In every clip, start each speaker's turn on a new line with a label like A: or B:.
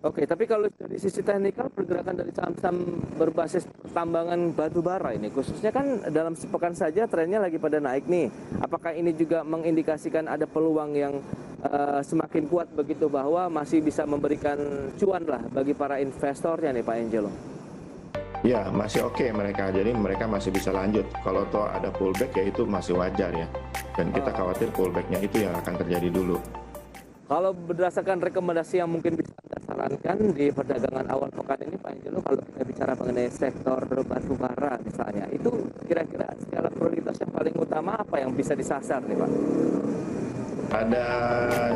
A: Oke, tapi kalau dari sisi teknikal pergerakan dari saham-saham berbasis pertambangan batu bara ini khususnya kan dalam sepekan saja trennya lagi pada naik nih. Apakah ini juga mengindikasikan ada peluang yang semakin kuat begitu bahwa masih bisa memberikan cuan lah bagi para investornya nih Pak Angelo?
B: Ya, masih oke mereka. Jadi mereka masih bisa lanjut. Kalau toh ada pullback ya itu masih wajar ya. Dan kita khawatir pullbacknya itu yang akan terjadi dulu.
A: Kalau berdasarkan rekomendasi yang mungkin bisa Anda sarankan di perdagangan awal pekan ini Pak Angelo, kalau kita bicara mengenai sektor batu bara misalnya, itu kira-kira skala prioritas yang paling utama apa yang bisa disasar nih Pak?
B: Ada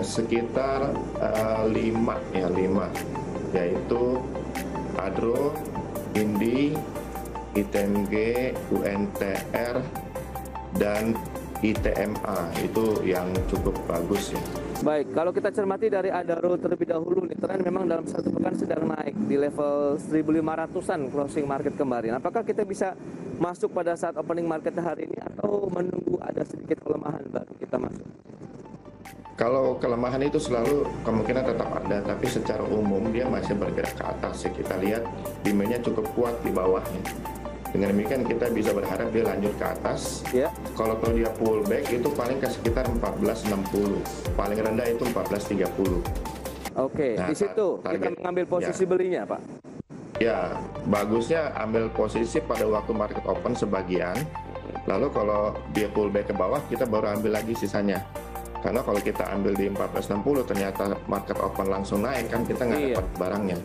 B: sekitar 5, yaitu Adro, Indi, ITMG, UNTR, dan ITMA. Itu yang cukup bagus ya.
A: Baik, kalau kita cermati dari Adaro terlebih dahulu nih, tren memang dalam satu pekan sedang naik di level 1.500-an closing market kemarin. Apakah kita bisa masuk pada saat opening market hari ini atau menunggu ada sedikit pelemahan baru kita masuk?
B: Kalau kelemahan itu selalu kemungkinan tetap ada, tapi secara umum dia masih bergerak ke atas ya. Kita lihat demand-nya cukup kuat di bawahnya. Dengan demikian kita bisa berharap dia lanjut ke atas.
A: Ya.
B: Kalau dia pullback itu paling ke sekitar 1460, paling rendah itu 1430.
A: Oke,
B: Nah,
A: di situ kita mengambil posisi belinya, Pak.
B: Ya, bagusnya ambil posisi pada waktu market open sebagian. Lalu kalau dia pullback ke bawah, kita baru ambil lagi sisanya. Karena kalau kita ambil di 1460 ternyata market open langsung naik kan kita nggak dapat barangnya.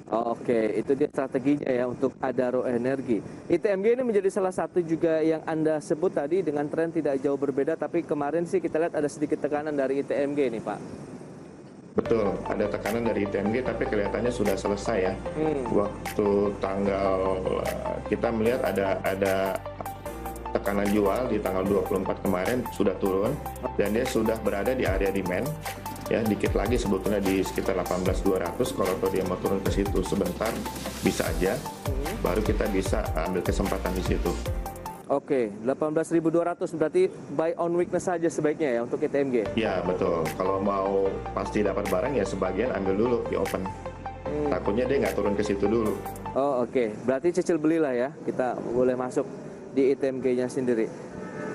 A: Oke, itu dia strateginya ya untuk Adaro Energi. ITMG ini menjadi salah satu juga yang Anda sebut tadi dengan tren tidak jauh berbeda, tapi kemarin sih kita lihat ada sedikit tekanan dari ITMG nih Pak.
B: Betul, ada tekanan dari ITMG tapi kelihatannya sudah selesai ya. Waktu tanggal kita melihat ada tekanan jual di tanggal 24 kemarin sudah turun dan dia sudah berada di area demand. Ya, dikit lagi sebetulnya di sekitar 18.200. Kalau dia mau turun ke situ sebentar bisa aja, baru kita bisa ambil kesempatan di situ.
A: Oke, 18.200 berarti buy on weakness saja sebaiknya ya untuk ITMG.
B: Ya betul, kalau mau pasti dapat barang ya sebagian ambil dulu di open. Takutnya dia nggak turun ke situ dulu.
A: Oh oke, berarti cicil belilah ya, kita boleh masuk di ITMG-nya sendiri.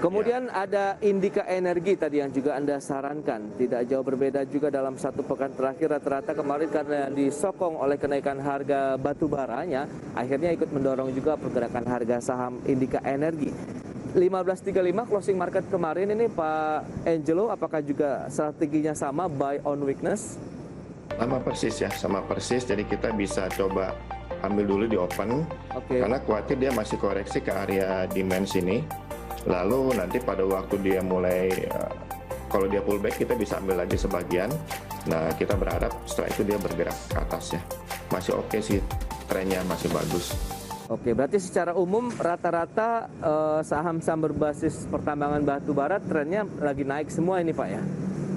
A: Kemudian ada Indika Energi tadi yang juga Anda sarankan. Tidak jauh berbeda juga dalam satu pekan terakhir rata-rata kemarin karena disokong oleh kenaikan harga batu baranya, akhirnya ikut mendorong juga pergerakan harga saham Indika Energi. 1535 closing market kemarin ini Pak Angelo, apakah juga strateginya sama buy on weakness?
B: Sama persis ya, sama persis. Jadi kita bisa coba ambil dulu di open, karena khawatir dia masih koreksi ke area demand sini. Lalu nanti pada waktu dia mulai, kalau dia pullback kita bisa ambil lagi sebagian. Nah kita berharap setelah itu dia bergerak ke atas ya. Masih oke sih, trennya masih bagus.
A: Oke, berarti secara umum rata-rata saham-saham berbasis pertambangan batu bara trennya lagi naik semua ini Pak ya?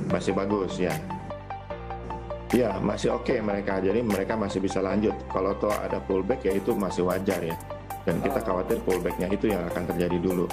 B: Masih bagus ya. Ya masih oke mereka, jadi mereka masih bisa lanjut. Kalau toh ada pullback ya itu masih wajar ya. Dan kita khawatir pullbacknya itu yang akan terjadi dulu.